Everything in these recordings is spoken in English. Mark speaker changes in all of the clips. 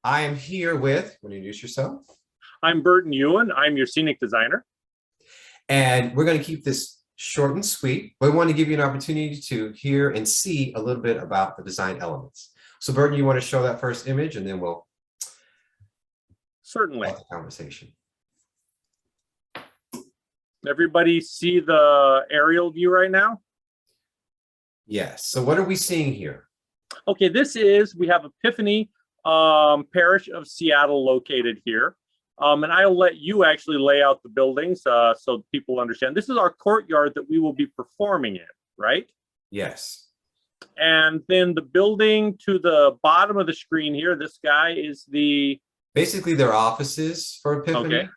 Speaker 1: I am here with, want to introduce yourself?
Speaker 2: I'm Burton Yuen. I'm your scenic designer.
Speaker 1: And we're going to keep this short and sweet, but we want to give you an opportunity to hear and see a little bit about the design elements. So Burton, you want to show that first image and then we'll
Speaker 2: Certainly.
Speaker 1: start the conversation.
Speaker 2: Everybody see the aerial view right now?
Speaker 1: Yes. So what are we seeing here?
Speaker 2: Okay, we have Epiphany Parish of Seattle located here. And I'll let you actually lay out the buildings so people understand. This is our courtyard that we will be performing in, right?
Speaker 1: Yes.
Speaker 2: And then the building to the bottom of the screen here, this guy is the...
Speaker 1: Basically, their offices for Epiphany.
Speaker 2: Okay.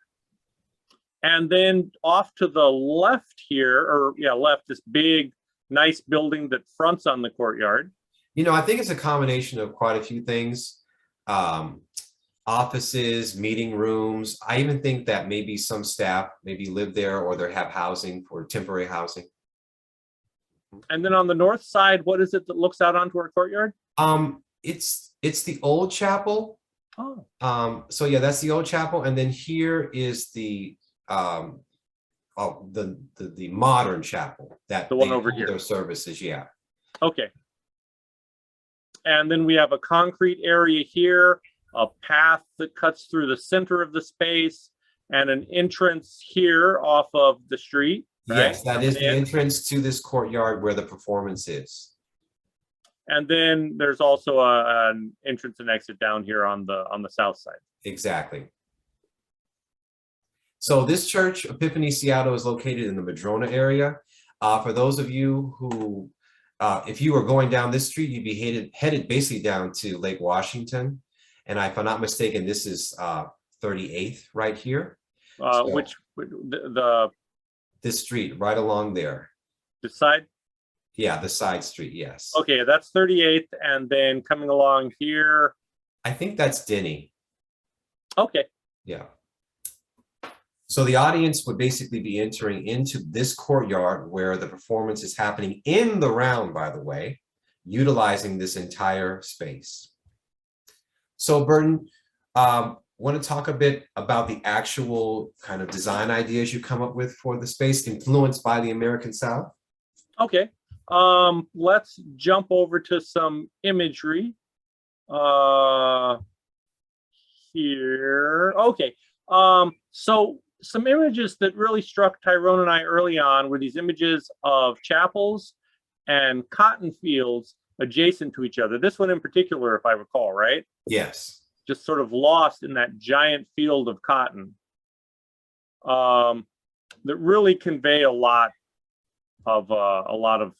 Speaker 2: And then off to the left here, left, this big, nice building that fronts on the courtyard.
Speaker 1: You know, I think it's a combination of quite a few things. Offices, meeting rooms. I even think that maybe some staff maybe live there or they have housing for temporary housing.
Speaker 2: And then on the north side, what is it that looks out onto our courtyard?
Speaker 1: It's the old chapel.
Speaker 2: Oh.
Speaker 1: So yeah, that's the old chapel, and then here is the modern chapel that
Speaker 2: the one over here.
Speaker 1: Their services, yeah.
Speaker 2: Okay. And then we have a concrete area here, a path that cuts through the center of the space, and an entrance here off of the street. Right?
Speaker 1: Yes, that is the entrance to this courtyard where the performance is.
Speaker 2: And then there's also an entrance and exit down here on the south side.
Speaker 1: Exactly. So this church, Epiphany Seattle, is located in the Madrona area. For those of you who, if you were going down this street, you'd be headed basically down to Lake Washington. And if I'm not mistaken, this is 38th right here. This street right along there.
Speaker 2: This side?
Speaker 1: Yeah, the side street, yes.
Speaker 2: Okay, that's 38th, and then coming along here.
Speaker 1: I think that's Denny.
Speaker 2: Okay.
Speaker 1: Yeah. So the audience would basically be entering into this courtyard where the performance is happening in the round, by the way, utilizing this entire space. So Burton, want to talk a bit about the actual kind of design ideas you come up with for the space influenced by the American South?
Speaker 2: Okay. Let's jump over to some imagery here. Okay. So some images that really struck Tyrone and I early on were these images of chapels and cotton fields adjacent to each other. This one in particular, if I recall, right?
Speaker 1: Yes.
Speaker 2: Just sort of lost in that giant field of cotton that really convey a lot of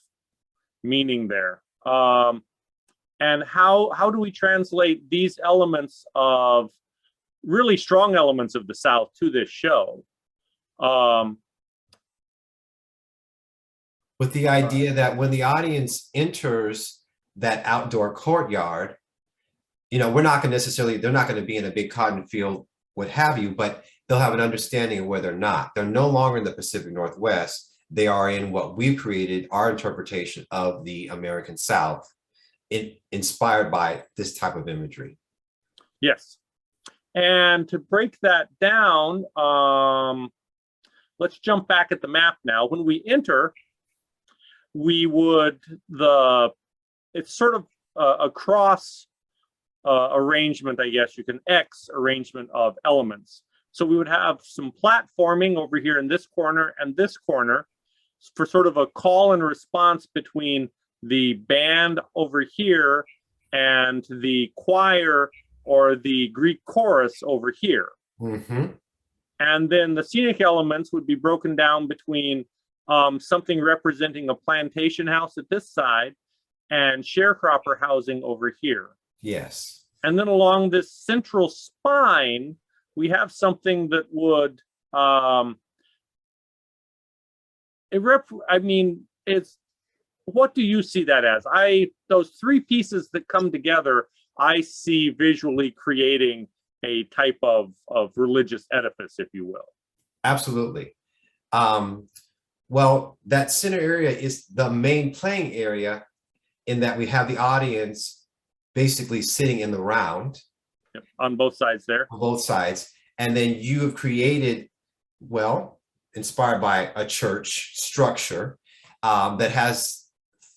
Speaker 2: meaning there. And how do we translate these elements of really strong elements of the South to this show?
Speaker 1: With the idea that when the audience enters that outdoor courtyard, you know, they're not going to be in a big cotton field, what have you, but they'll have an understanding of where they're not. They're no longer in the Pacific Northwest. They are in what we've created, our interpretation of the American South, inspired by this type of imagery.
Speaker 2: Yes. And to break that down, let's jump back at the map now. When we enter, it's sort of a cross arrangement, I guess you can X arrangement of elements. So we would have some platforming over here in this corner and this corner for sort of a call and response between the band over here and the choir or the Greek chorus over here.
Speaker 1: Mm-hmm.
Speaker 2: And then the scenic elements would be broken down between something representing a plantation house at this side and sharecropper housing over here.
Speaker 1: Yes. And
Speaker 2: then along this central spine, we have something that would, what do you see that as? Those three pieces that come together, I see visually creating a type of religious edifice, if you will.
Speaker 1: Absolutely. Well, that center area is the main playing area in that we have the audience basically sitting in the round.
Speaker 2: Yep. On both sides there.
Speaker 1: On both sides. And then you have created, well, inspired by a church structure that has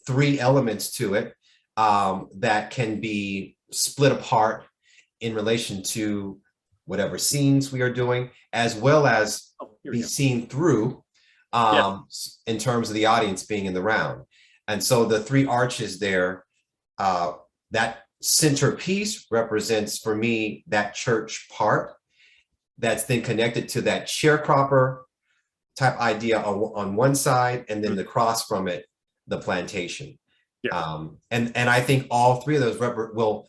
Speaker 1: 3 elements to it that can be split apart in relation to whatever scenes we are doing, as well as be seen through in terms of the audience being in the round. And so the 3 arches there, that centerpiece represents for me that church part that's then connected to that sharecropper type idea on one side, and then the cross from it, the plantation. And I think all 3 of those will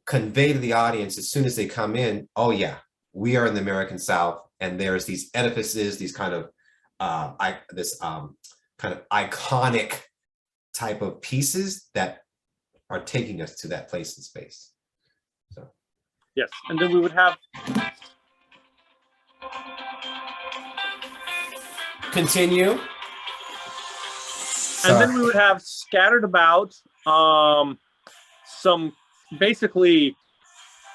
Speaker 1: convey to the audience as soon as they come in, oh yeah, we are in the American South, and there's these edifices, these kind of kind of iconic type of pieces that are taking us to that place in space. So
Speaker 2: yes, and then we would have
Speaker 1: continue.
Speaker 2: And then we would have scattered about some basically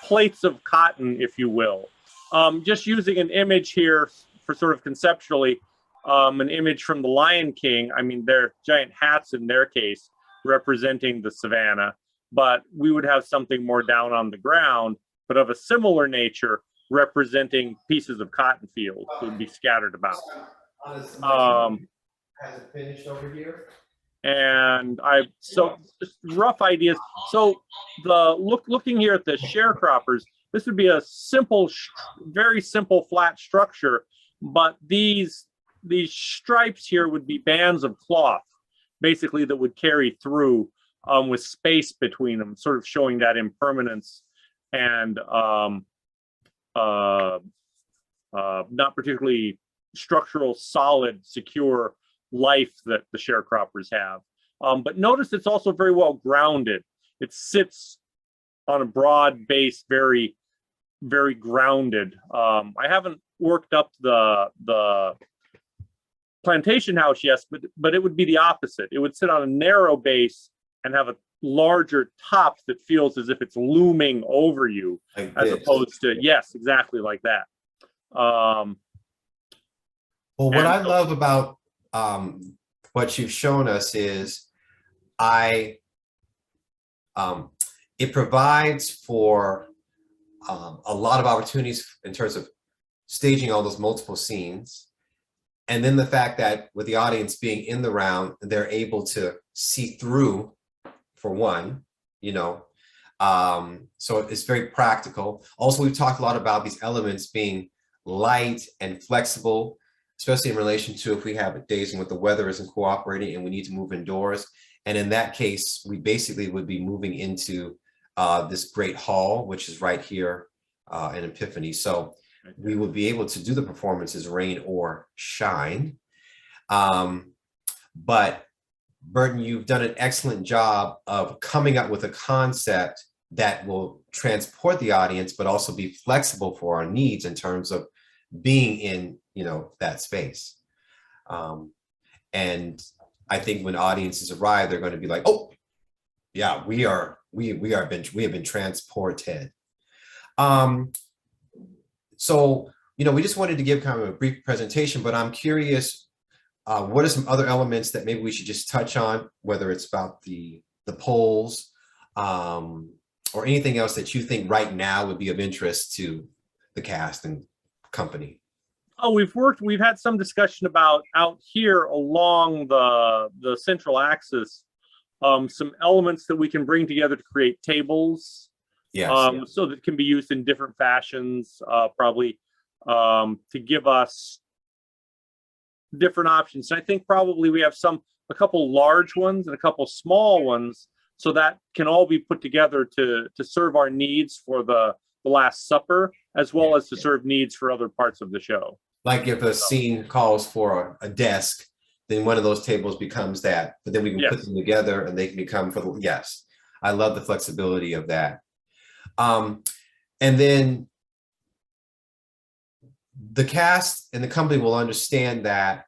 Speaker 2: plates of cotton, if you will. Just using an image here for sort of conceptually, an image from the Lion King. I mean, they're giant hats in their case, representing the savannah, but we would have something more down on the ground, but of a similar nature, representing pieces of cotton field that would be scattered about.
Speaker 1: Has it finished over here?
Speaker 2: And so just rough ideas. So looking here at the sharecroppers, this would be a simple, very simple flat structure, but these stripes here would be bands of cloth, basically, that would carry through with space between them, sort of showing that impermanence and not particularly structural, solid, secure life that the sharecroppers have. But notice it's also very well grounded. It sits on a broad base, very, very grounded. I haven't worked up the plantation house, yes, but it would be the opposite. It would sit on a narrow base and have a larger top that feels as if it's looming over you, like as opposed to, yes, exactly like that.
Speaker 1: Well, what I love about what you've shown us is it provides for a lot of opportunities in terms of staging all those multiple scenes. And then the fact that with the audience being in the round, they're able to see through, for one, so it's very practical. Also, we've talked a lot about these elements being light and flexible, especially in relation to if we have days when the weather isn't cooperating and we need to move indoors. And in that case, we basically would be moving into this great hall, which is right here in Epiphany. So we would be able to do the performances rain or shine. But Burton, you've done an excellent job of coming up with a concept that will transport the audience, but also be flexible for our needs in terms of being in, that space. And I think when audiences arrive, they're going to be like, oh, yeah, we have been transported. So, we just wanted to give kind of a brief presentation, but I'm curious, what are some other elements that maybe we should just touch on, whether it's about the polls or anything else that you think right now would be of interest to the cast and company?
Speaker 2: Oh, we've had some discussion about out here along the central axis, some elements that we can bring together to create tables.
Speaker 1: Yes,
Speaker 2: so that can be used in different fashions, probably to give us different options. And I think probably we have a couple large ones and a couple small ones, so that can all be put together to serve our needs for the Last Supper, as well as to serve needs for other parts of the show.
Speaker 1: Like if a scene calls for a desk, then one of those tables becomes that, but then we can put them together and they can become yes. I love the flexibility of that. And then the cast and the company will understand that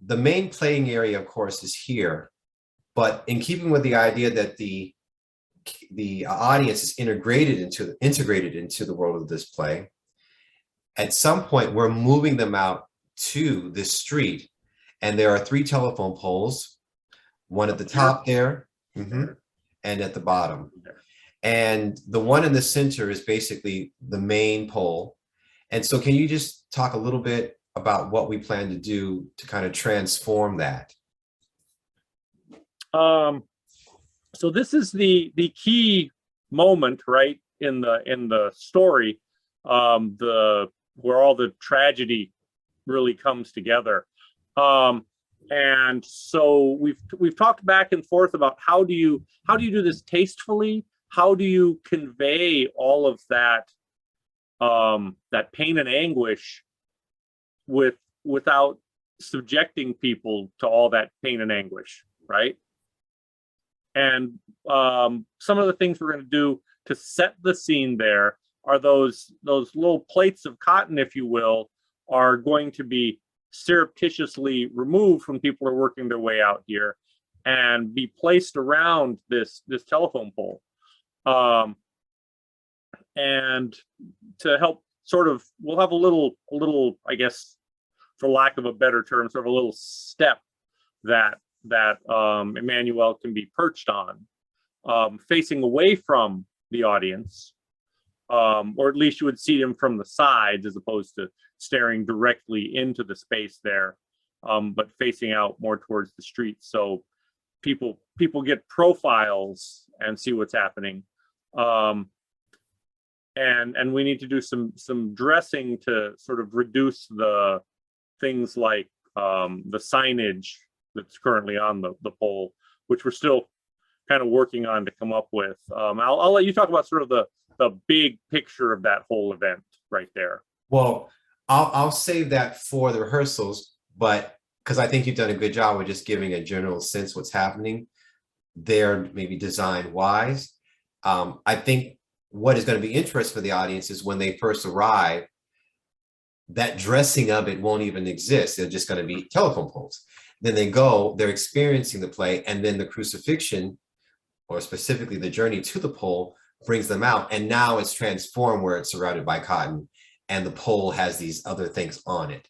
Speaker 1: the main playing area, of course, is here, but in keeping with the idea that the the audience is integrated into the world of this play, at some point we're moving them out to this street, and there are 3 telephone poles, one at the top there, and at the bottom. And the one in the center is basically the main pole. And so can you just talk a little bit about what we plan to do to kind of transform that?
Speaker 2: So this is the key moment, right, in the story, where all the tragedy really comes together. And so we've talked back and forth about how do you do this tastefully? How do you convey all of that that pain and anguish without subjecting people to all that pain and anguish, right? And some of the things we're going to do to set the scene there are those little plates of cotton, if you will, are going to be surreptitiously removed from people who are working their way out here and be placed around this telephone pole. And to help sort of, we'll have a little, I guess, for lack of a better term, sort of a little step that Emmanuel can be perched on, facing away from the audience, or at least you would see him from the sides as opposed to staring directly into the space there, but facing out more towards the street. So people get profiles and see what's happening. And we need to do some dressing to sort of reduce the things like the signage that's currently on the pole, which we're still kind of working on to come up with. I'll let you talk about sort of the big picture of that whole event right there.
Speaker 1: Well, I'll save that for the rehearsals, but because I think you've done a good job of just giving a general sense what's happening there, maybe design wise. I think what is going to be interesting for the audience is when they first arrive, that dressing of it won't even exist. They're just going to be telephone poles. Then they're experiencing the play, and then the crucifixion, or specifically the journey to the pole, brings them out. And now it's transformed where it's surrounded by cotton and the pole has these other things on it.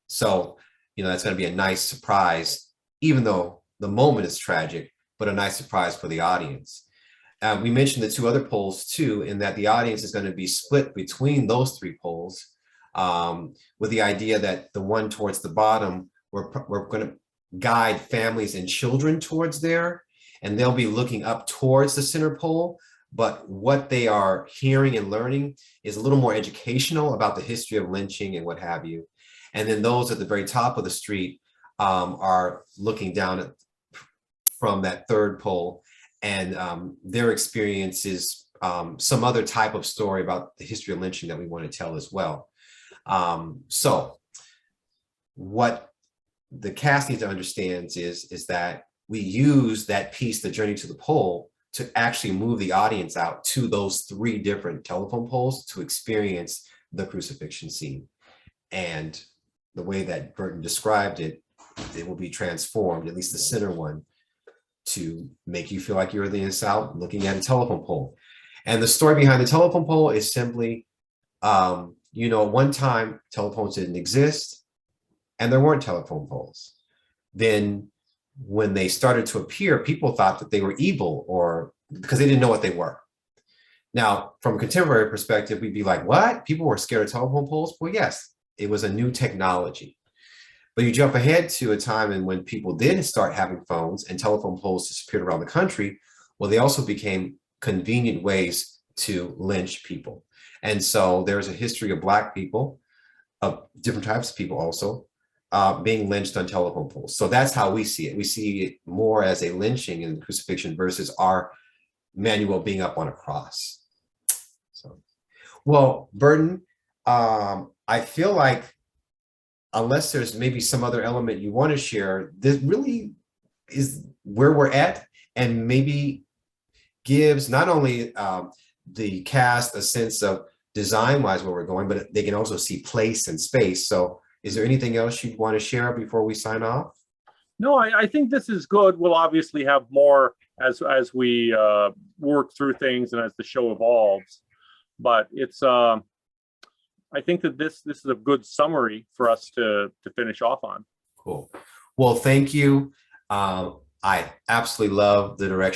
Speaker 1: So, that's going to be a nice surprise, even though the moment is tragic, but a nice surprise for the audience. We mentioned the 2 other poles too, in that the audience is going to be split between those 3 poles, with the idea that the one towards the bottom, we're going to guide families and children towards there, and they'll be looking up towards the center pole. But what they are hearing and learning is a little more educational about the history of lynching and what have you. And then those at the very top of the street are looking down from that 3rd pole, and their experience is some other type of story about the history of lynching that we want to tell as well. So what the cast needs to understand is that we use that piece, the journey to the pole, to actually move the audience out to those 3 different telephone poles to experience the crucifixion scene. And the way that Burton described it, it will be transformed, at least the center one, to make you feel like you're the inside looking at a telephone pole. And the story behind the telephone pole is simply, one time telephones didn't exist and there weren't telephone poles. Then when they started to appear, people thought that they were evil, or because they didn't know what they were. Now, from a contemporary perspective, we'd be like, what? People were scared of telephone poles? Well, yes, it was a new technology. But you jump ahead to a time in when people did start having phones and telephone poles disappeared around the country. Well, they also became convenient ways to lynch people. And so there's a history of Black people, of different types of people also, being lynched on telephone poles. So that's how we see it. We see it more as a lynching and crucifixion versus our Emmanuel being up on a cross. So, well, Burton, I feel like unless there's maybe some other element you want to share, this really is where we're at, and maybe gives not only the cast a sense of design-wise where we're going, but they can also see place and space. So is there anything else you'd want to share before we sign off?
Speaker 2: No, I think this is good. We'll obviously have more as we work through things and as the show evolves. But it's I think that this is a good summary for us to finish off on.
Speaker 1: Cool. Well, thank you. I absolutely love the direction